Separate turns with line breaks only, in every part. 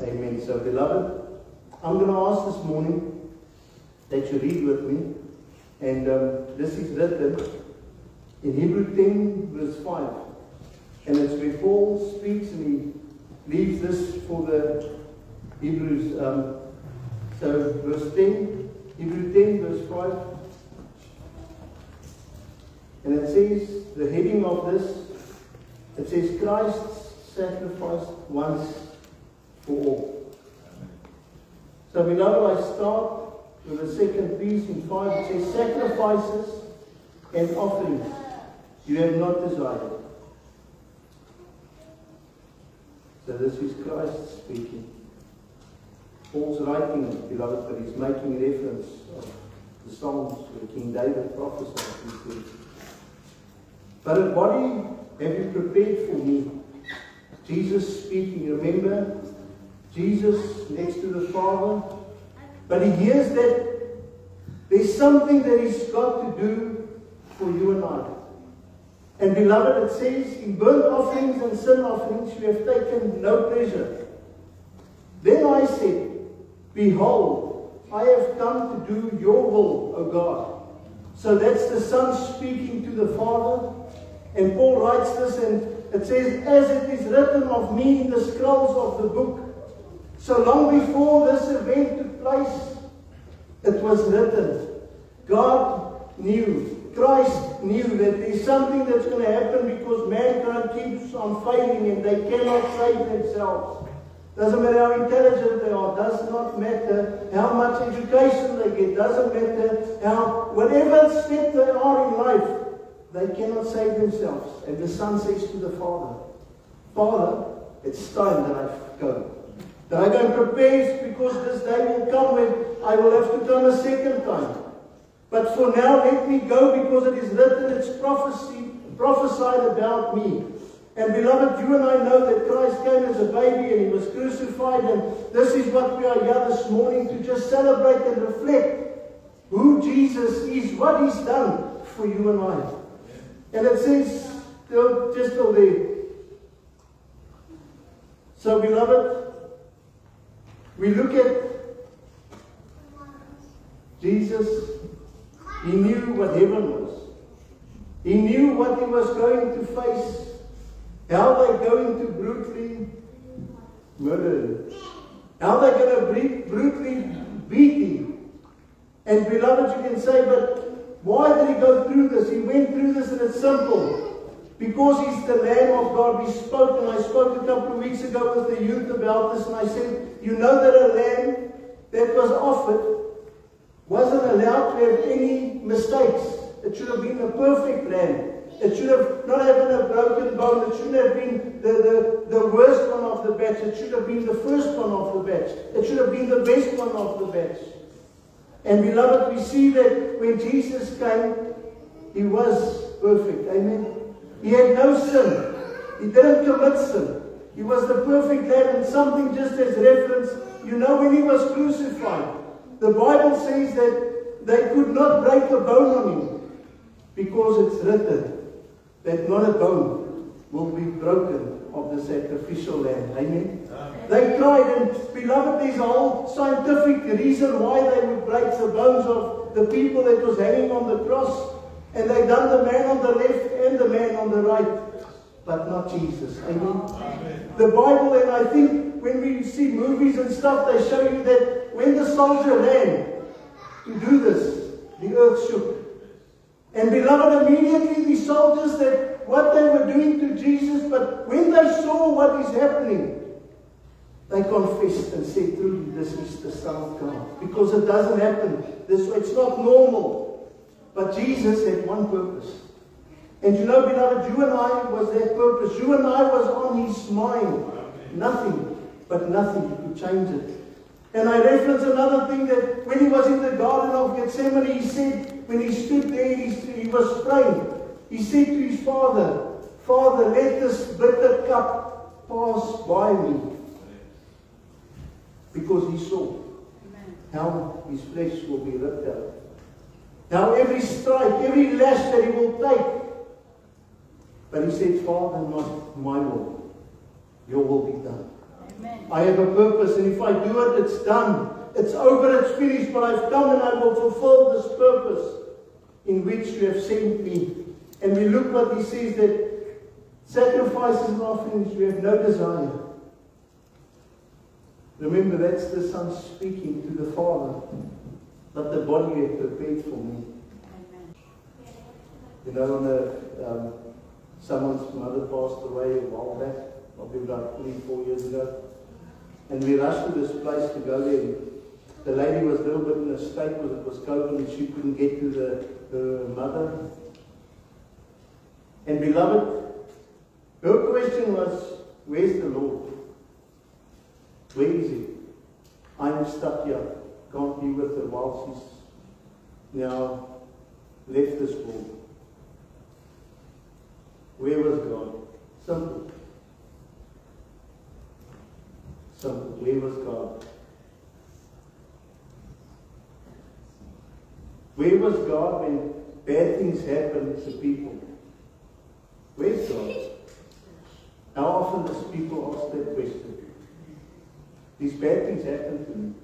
Amen. So, beloved, I'm going to ask this morning that you read with me. And this is written in Hebrew 10, verse 5. And it's where Paul speaks and he leaves this for the Hebrews. So, verse 10, Hebrew 10, verse 5. And it says, the heading of this, it says, Christ's sacrifice once for all. So, beloved, I start with the second piece in 5. It says, sacrifices and offerings you have not desired. So this is Christ speaking. Paul's writing it, beloved, but he's making reference of the Psalms where King David prophesied. He says, but a body have you prepared for me. Jesus speaking, remember, Jesus next to the Father. But he hears that there's something that he's got to do for you and I. And beloved, it says, in burnt offerings and sin offerings you have taken no pleasure. Then I said, behold, I have come to do your will, O God. So that's the Son speaking to the Father. And Paul writes this, and it says, as it is written of me in the scrolls of the book. So long before this event took place, it was written. God knew, Christ knew that there's something that's going to happen because mankind keeps on failing and they cannot save themselves. Doesn't matter how intelligent they are, does not matter how much education they get, doesn't matter how, whatever step they are in life, they cannot save themselves. And the Son says to the Father, Father, it's time that I go. That I go and prepare, because this day will come when I will have to come a second time. But for now, let me go, because it is written, it's prophesied about me. And beloved, you and I know that Christ came as a baby and he was crucified, and this is what we are here this morning to just celebrate and reflect who Jesus is, what he's done for you and I. And it says, just till there. So beloved, we look at Jesus. He knew what heaven was. He knew what he was going to face. How they're going to brutally murder him. How they're going to brutally beat him. And beloved, you can say, but why did he go through this? He went through this and it's simple. Because he's the Lamb of God. We spoke, and I spoke a couple of weeks ago with the youth about this, and I said, you know that a lamb that was offered wasn't allowed to have any mistakes. It should have been a perfect lamb. It should have not have been a broken bone. It shouldn't have been the worst one of the batch. It should have been the first one of the batch. It should have been the best one of the batch. And beloved, we see that when Jesus came, he was perfect. Amen. He had no sin. He didn't commit sin. He was the perfect lamb. And something just as reference, you know, when he was crucified, the Bible says that they could not break a bone on him, because it's written that not a bone will be broken of the sacrificial lamb. Amen. They tried, and beloved, there's a whole scientific reason why they would break the bones of the people that was hanging on the cross. And they done the man on the left and the man on the right, but not Jesus. Amen. The Bible, and I think when we see movies and stuff, they show you that when the soldier ran to do this, the earth shook. And beloved, immediately the soldiers said what they were doing to Jesus, but when they saw what is happening, they confessed and said, truly, this is the Son of God. Because it doesn't happen this way. It's not normal. But Jesus had one purpose. And you know, beloved, you and I was that purpose. You and I was on his mind. Nothing, but nothing could change it. And I reference another thing, that when he was in the Garden of Gethsemane, he said, when he stood there, he was praying. He said to his Father, Father, let this bitter cup pass by me. Because he saw how his flesh will be ripped out. Now every strike, every lash that he will take. But he said, Father, not my will. Your will be done. I have a purpose, and if I do it, it's done. It's over, it's finished, but I've come and I will fulfill this purpose in which you have sent me. And we look what he says, that sacrifices and offerings you have no desire. Remember, that's the Son speaking to the Father, but the body you have prepared for me. You know, when someone's mother passed away a while back, probably about 3-4 years ago, and we rushed to this place to go there. The lady was a little bit in a state because it was COVID and she couldn't get to her mother. And beloved, her question was, where's the Lord? Where is he? I'm stuck here. Can't be with her while she's now left this world. Where was God? Simple. Simple. Where was God? Where was God when bad things happened to people? Where's God? How often does people ask that question? These bad things happened to me.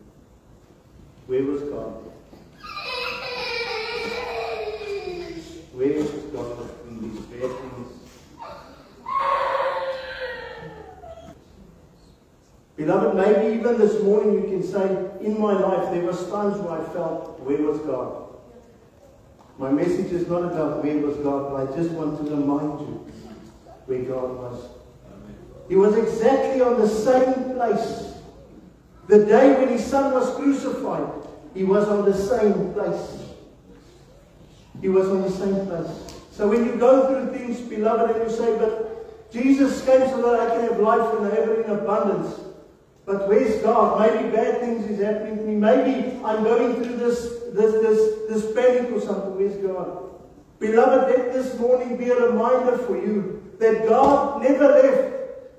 Where was God? Where is God in these bad things? Beloved, maybe even this morning you can say, in my life there was times where I felt, where was God? My message is not about where was God, but I just want to remind you where God was. He was exactly on the same place. The day when his Son was crucified, he was on the same place. He was on the same place. So when you go through things, beloved, and you say, but Jesus came so that I can have life and have it in abundance. But where's God? Maybe bad things is happening to me. Maybe I'm going through this panic or something. Where's God? Beloved, let this morning be a reminder for you that God never left.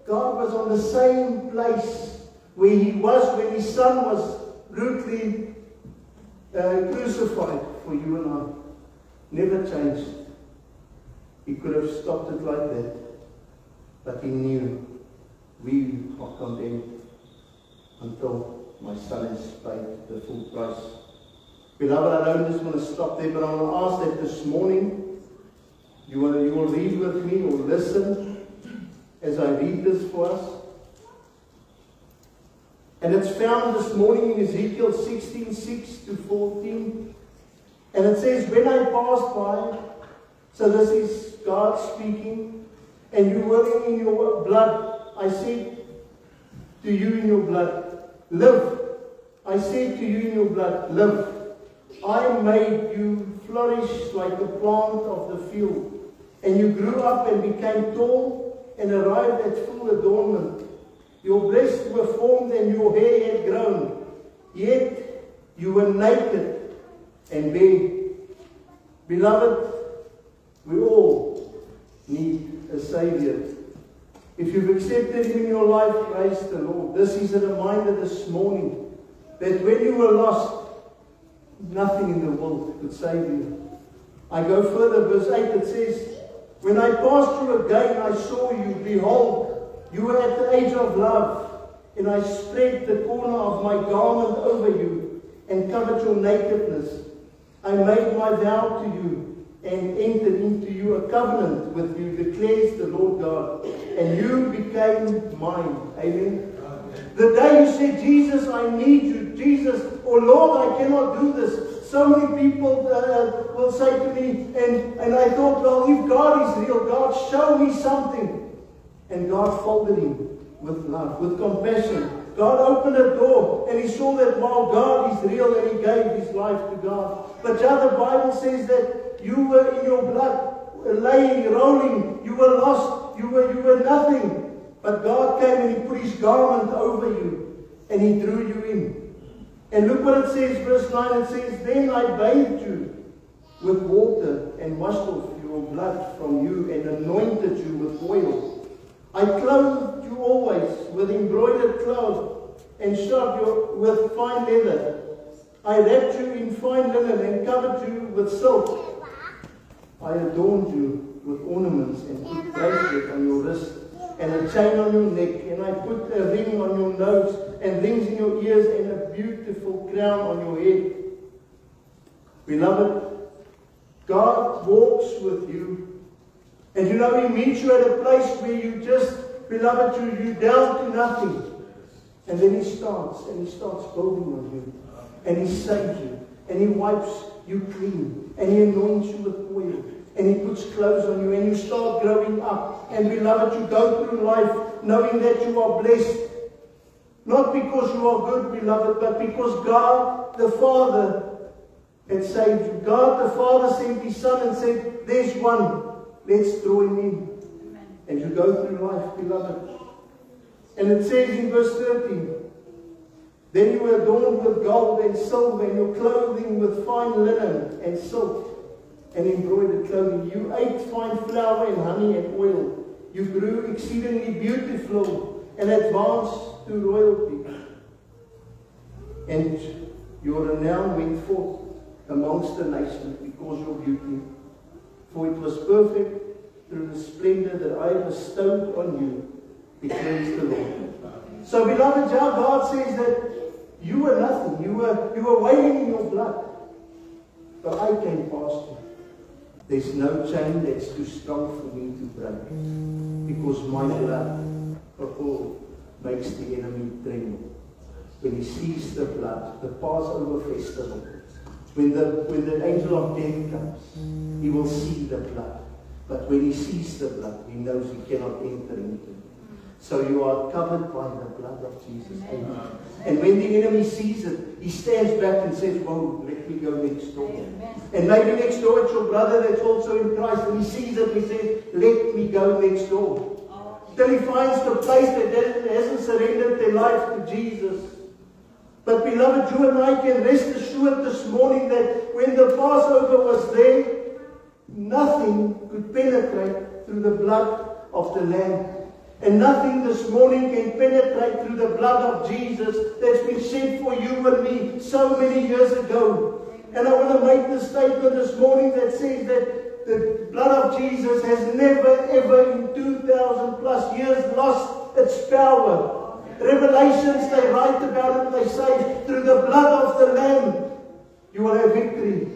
God was on the same place where he was when his Son was brutally crucified for you and I. Never changed. He could have stopped it like that. But he knew we are condemned until my Son has paid the full price. Beloved, I don't just want to stop there, but I want to ask that this morning you will read with me or listen as I read this for us. And it's found this morning in Ezekiel 16:6-14. And it says, when I passed by, so this is God speaking, and you were in your blood, I said to you in your blood, live. I said to you in your blood, live. I made you flourish like the plant of the field, and you grew up and became tall and arrived at full adornment. Your breasts were formed and your hair had grown, yet you were naked and bare. Beloved, we all need a Savior. If you've accepted him in your life, praise the Lord. This is a reminder this morning that when you were lost, nothing in the world could save you. I go further, verse 8, it says, when I passed through again, I saw you. Behold, you were at the age of love, and I spread the corner of my garment over you and covered your nakedness. I made my vow to you and entered into you a covenant with you, declares the Lord God, and you became mine. Amen. The day you said, Jesus, I need you, Jesus, or Lord, I cannot do this. So many people will say to me, and I thought, well, if God is real, God, show me something. And God folded him with love, with compassion. God opened a door, and he saw that while God is real, and he gave his life to God. But the Bible says that you were in your blood, laying, rolling, you were lost, you were nothing. But God came and he put his garment over you, and he drew you in. And look what it says, verse 9, it says, then I bathed you with water and washed off your blood from you and anointed you with oil. I clothed you always with embroidered clothes and shod you with fine leather. I wrapped you in fine linen and covered you with silk. I adorned you with ornaments and put bracelets on your wrist and a chain on your neck, and I put a ring on your nose, and rings in your ears, and a beautiful crown on your head. Beloved, God walks with you. And you know, He meets you at a place where you just, beloved, you're down to nothing. And then He starts building on you. And He saves you. And He wipes you clean. And He anoints you with oil. And He puts clothes on you. And you start growing up. And beloved, you go through life knowing that you are blessed. Not because you are good, beloved, but because God the Father had saved you. God the Father sent His Son and said, there's one. Let's draw Him in. Amen. And you go through life, beloved. And it says in verse 13, then you were adorned with gold and silver, and your clothing with fine linen and silk and embroidered clothing. You ate fine flour and honey and oil. You grew exceedingly beautiful and advanced to royalty. And your renown went forth amongst the nations because of your beauty. For it was perfect through the splendor that I bestowed on you, declares the Lord. So, beloved, God says that you were nothing. You were waiting in your blood. But I came past you. There's no chain that's too strong for me to break. Because my blood makes the enemy tremble. When he sees the blood, the Passover festival, when the angel of death comes, he will see the blood. But when he sees the blood, he knows he cannot enter into it. So you are covered by the blood of Jesus. Amen. And when the enemy sees it, he stands back and says, whoa, let me go next door. Amen. And maybe next door it's your brother that's also in Christ, and he sees it and he says, let me go next door. Till he finds the place that hasn't surrendered their life to Jesus. But beloved, you and I can rest assured this morning that when the Passover was there, nothing could penetrate through the blood of the Lamb. And nothing this morning can penetrate through the blood of Jesus that's been shed for you and me so many years ago. And I want to make this statement this morning that says that the blood of Jesus has never ever in 2,000 plus years lost its power. Revelations, they write about it, they say, through the blood of the Lamb, you will have victory.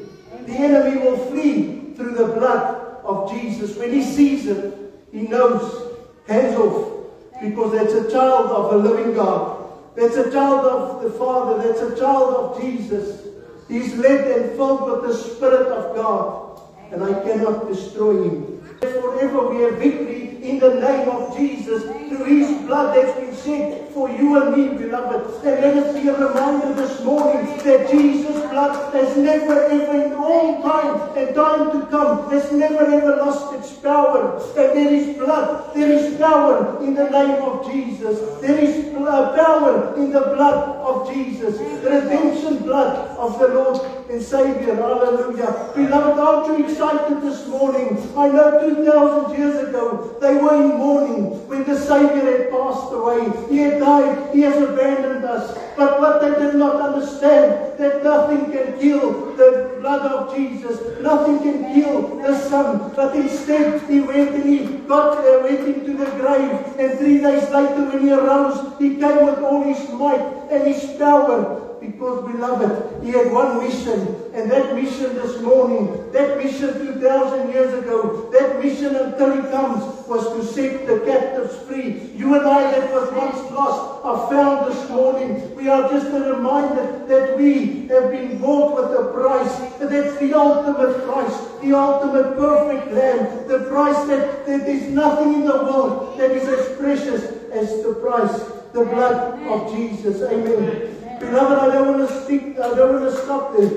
The enemy will flee through the blood of Jesus. When he sees it, he knows. Hands off, because that's a child of a living God. That's a child of the Father. That's a child of Jesus. He's led and filled with the Spirit of God. And I cannot destroy him. Forever we have victory in the name of Jesus through His blood that's been shed for you and me, beloved. And let us be a reminder this morning that Jesus' blood has never ever in all time and time to come has never ever lost its power. And there is blood, there is power in the name of Jesus. There is power in the blood of Jesus. The redemption blood of the Lord and Savior. Hallelujah. Beloved, aren't you excited this morning? I know 2,000 years ago they were in mourning when the Savior had passed away. He had died. He has abandoned us. But what they did not understand, that nothing can kill the blood of Jesus. Nothing can kill the Son. But instead He went and He went into the grave. And 3 days later when He arose, He came with all His might and His power. Because, beloved, He had one mission. And that mission this morning, that mission 2,000 years ago, that mission until He comes was to set the captives free. You and I that was once lost are found this morning. We are just a reminder that we have been bought with a price. And that's the ultimate price, the ultimate perfect Lamb. The price that there's nothing in the world that is as precious as the price, the blood of Jesus. Amen. Beloved, I don't want to stop there,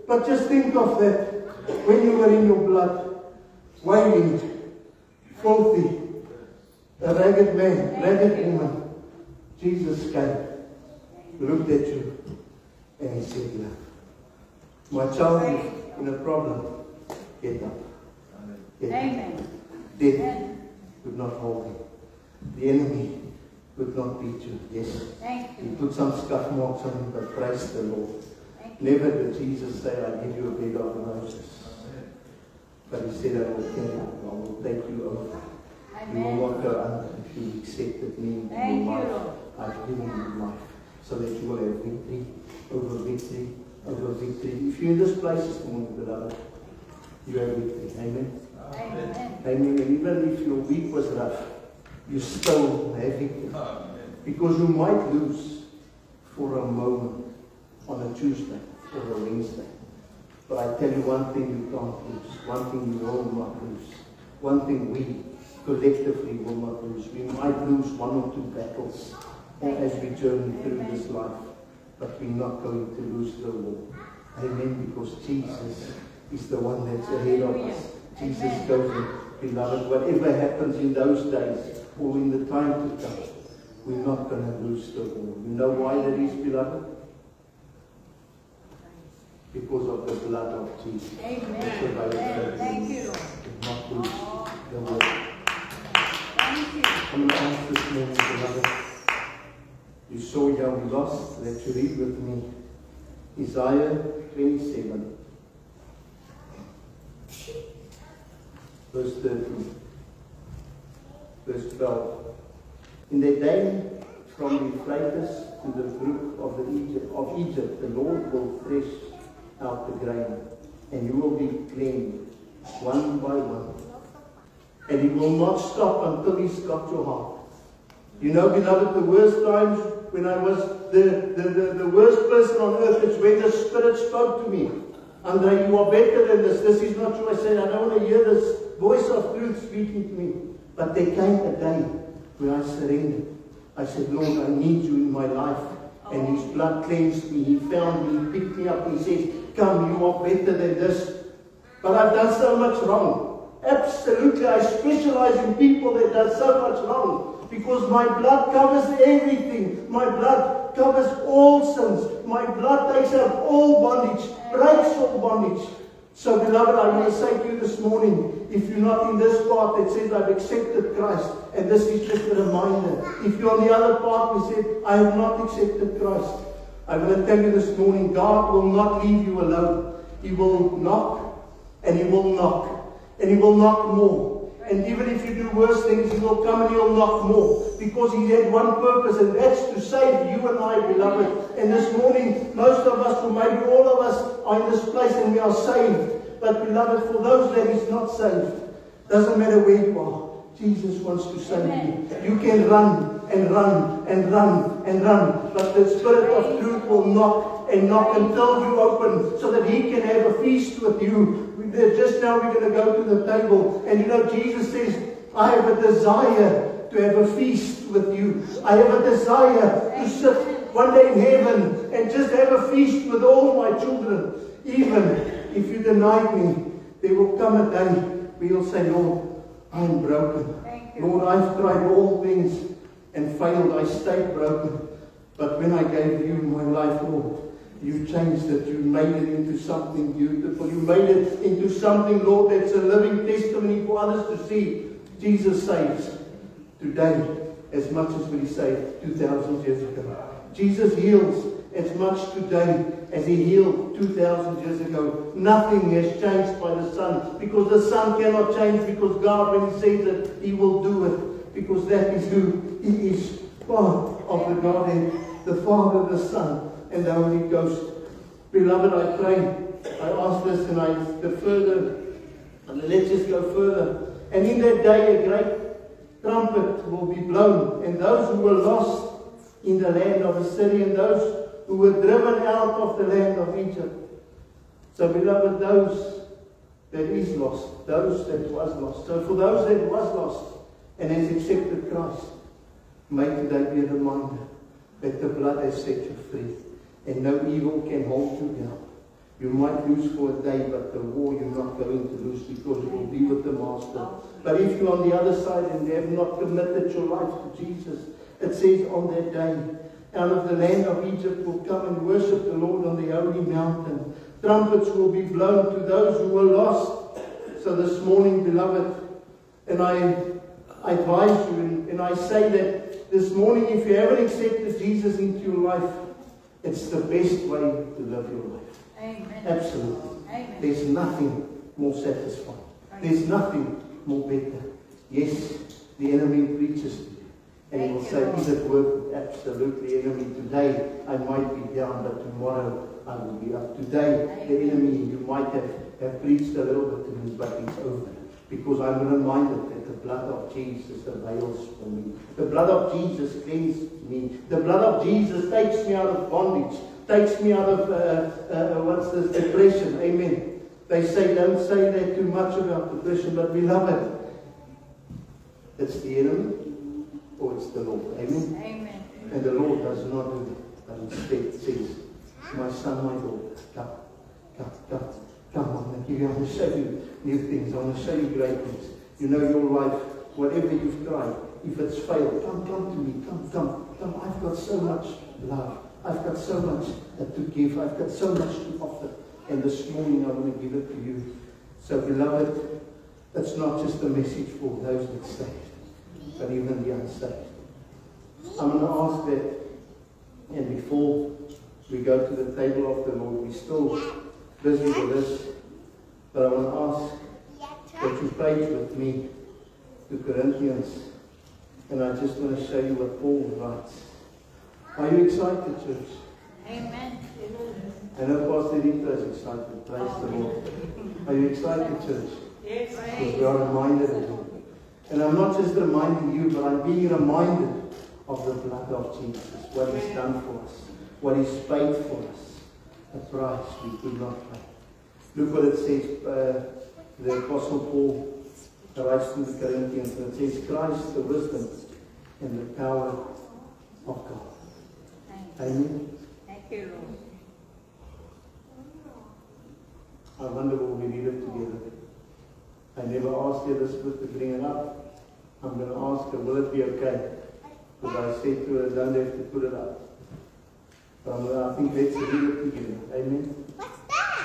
but just think of that. When you were in your blood, wailing, filthy, a ragged man, ragged woman, Jesus came, looked at you, and He said, "Love, my child is in a problem. Get up. Get up." Death could not hold him. The enemy could not beat you. Yes. He put some scuff marks on him, but praise the Lord. Never did Jesus say, "I give you a bed of roses." But He said, "I will take you over. You will not go under if you accepted me into your life. I've given you life so that you will have victory over victory over victory. If you're in this place this morning, beloved, you have victory. Amen.
Amen.
Amen. And even if your week was rough, you still have victory. Because you might lose for a moment on a Tuesday or a Wednesday. But I tell you one thing you can't lose. One thing you will not lose. One thing we collectively will not lose. We might lose one or two battles as we journey through this life. But we're not going to lose the war. Amen. Because Jesus is the one that's ahead of us. Jesus goes in. Beloved, whatever happens in those days or in the time to come, we're not going to lose the war. You know why that is, beloved? Because of the blood of Jesus.
Amen. Thank you, Lord.
Do not lose the war.
Thank you.
I'm going to ask this morning, beloved. You saw young lost that you read with me. Isaiah 27. Verse 13. Verse 12. In the day from the Euphrates to the brook of Egypt, the Lord will thresh out the grain, and you will be cleaned one by one. And he will not stop until he's got your heart. You know, beloved, the worst times when I was the worst person on earth is when the Spirit spoke to me. Andre, you are better than this. This is not true. I said, I don't want to hear this voice of truth speaking to me. But there came a day when I surrendered. I said, Lord, I need you in my life. And his blood cleansed me. He found me. He picked me up. He said, come, you are better than this. But I've done so much wrong. Absolutely. I specialize in people that do so much wrong. Because my blood covers everything. My blood covers all sins. My blood takes out all bondage. Breaks all bondage. So, beloved, I want to say to you this morning, if you're not in this part that says, I've accepted Christ, and this is just a reminder. If you're on the other part, we said, I have not accepted Christ. I want to tell you this morning, God will not leave you alone. He will knock, and He will knock, and He will knock more. And even if you do worse things, He will come and He'll knock more. Because He had one purpose, and that's to save you and I, beloved. And this morning, most of us, or maybe all of us, are in this place and we are saved. But beloved, for those that is not saved, doesn't matter where you are, Jesus wants to save you. You can run and run and run and run, but the Spirit of truth will knock and knock until you open, so that He can have a feast with you. Just now we're going to go to the table, and you know Jesus says, I have a desire to have a feast with you. I have a desire to sit one day in heaven and just have a feast with all my children. Even if you deny me, there will come a day where you'll say, Lord, I'm broken. Lord, I've tried all things and failed. I stayed broken. But when I gave you my life, Lord, you changed it. You made it into something beautiful. You made it into something, Lord, that's a living testimony for others to see. Jesus saves today as much as He saved 2,000 years ago. Jesus heals as much today as He healed 2,000 years ago. Nothing has changed by the Son, because the Son cannot change, because God, when He says it, He will do it, because that is who He is. Part of the Godhead, the Father, the Son, and the Holy Ghost. Beloved, I pray, I ask this and I further, and let's just go further. And in that day a great trumpet will be blown, and those who were lost in the land of Assyria, and those who were driven out of the land of Egypt. So, beloved, those that is lost, those that was lost. So for those that was lost and has accepted Christ, may today be a reminder that the blood has set you free, and no evil can hold you down. You might lose for a day, but the war you're not going to lose, because you will be with the Master. But if you're on the other side and have not committed your life to Jesus, it says on that day, out of the land of Egypt will come and worship the Lord on the holy mountain. Trumpets will be blown to those who were lost. So this morning, beloved, and I advise you, and I say that this morning, if you haven't accepted Jesus into your life, it's the best way to live your life.
Amen.
Absolutely.
Amen.
There's nothing more satisfying. There's nothing more better. Yes, the enemy preaches to you. And he will say, is it worth it? Absolutely, enemy. Today I might be down, but tomorrow I will be up. Today, the enemy, you might have preached a little bit to me, but it's over. Because I'm reminded that the blood of Jesus avails for me. The blood of Jesus cleanses me. The blood of Jesus takes me out of bondage. Takes me out of, depression. Amen. They say, don't say that too much about depression, but beloved, it's the enemy or it's the Lord. Amen.
Amen.
And the Lord does not do that. But instead says, my son, my daughter, come on. I want to show you new things. I want to show you great things. You know your life, whatever you've tried, if it's failed, come to me. Come. I've got so much love. I've got so much to give. I've got so much to offer. And this morning I want to give it to you. So beloved, it's not just a message for those that saved, but even the unsaved. I'm going to ask that, and before we go to the table of the Lord, we're still busy with this, but I want to ask that you page with me to Corinthians, and I just want to show you what Paul writes. Are you excited, church?
Amen.
I know Pastor Rita is excited. Praise the Lord. Are you excited, church?
Yes.
Because we are reminded of Him. And I'm not just reminding you, but I'm being reminded of the blood of Jesus. What He's done for us. What He's paid for us. A price we could not pay. Look what it says. The Apostle Paul writes to the Corinthians. And it says, Christ, the wisdom and the power of God. Amen.
Thank you, Lord.
I wonder will we read it together. I never asked Elizabeth to bring it up. I'm going to ask her, will it be okay? Because I said to her, don't have to put it up. But I think let's read it together. Amen.
What's that?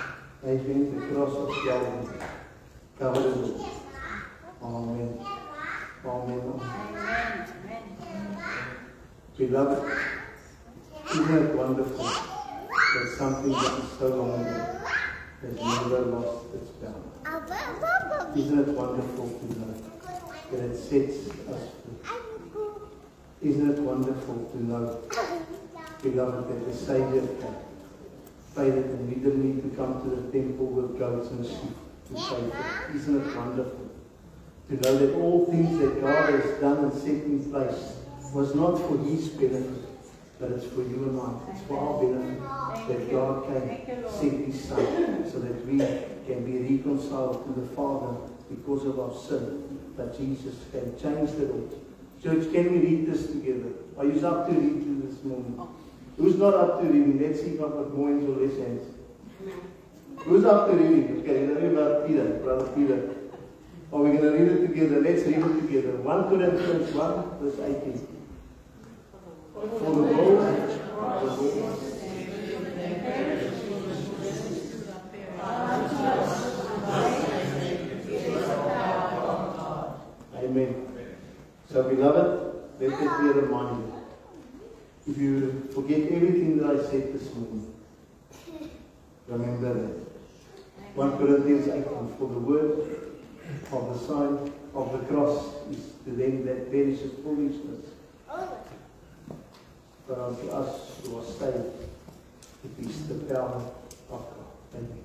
Amen. The cross of Calvary. Cover it all. Amen. Amen.
Amen.
Beloved, isn't it wonderful that something that is so long ago has never lost its power? Isn't it wonderful to know that it sets us free? Isn't it wonderful to know, beloved, that the Savior came, paid it, and we didn't need to come to the temple with goats and sheep to pay for it? Isn't it wonderful to know that all things that God has done and set in place was not for His benefit, but it's for you and I. It's for our benefit that God can send His Son so that we can be reconciled to the Father because of our sin. But Jesus can change it all. Church, can we read this together? Are you up to read this morning? Who's not up to reading? Let's see if I've got more hands or less hands. Who's up to reading? Okay, let's read about Peter, Brother Peter. Are we going to read it together? Let's read it together. 1 Corinthians 1, verse 18. For the world Amen. So beloved, let it be a reminder. If you forget everything that I said this morning, remember that. 1 Corinthians 18, for the word of the sign of the cross is to them that perishes foolishness. But unto us who are saved, it is the power of God. Amen.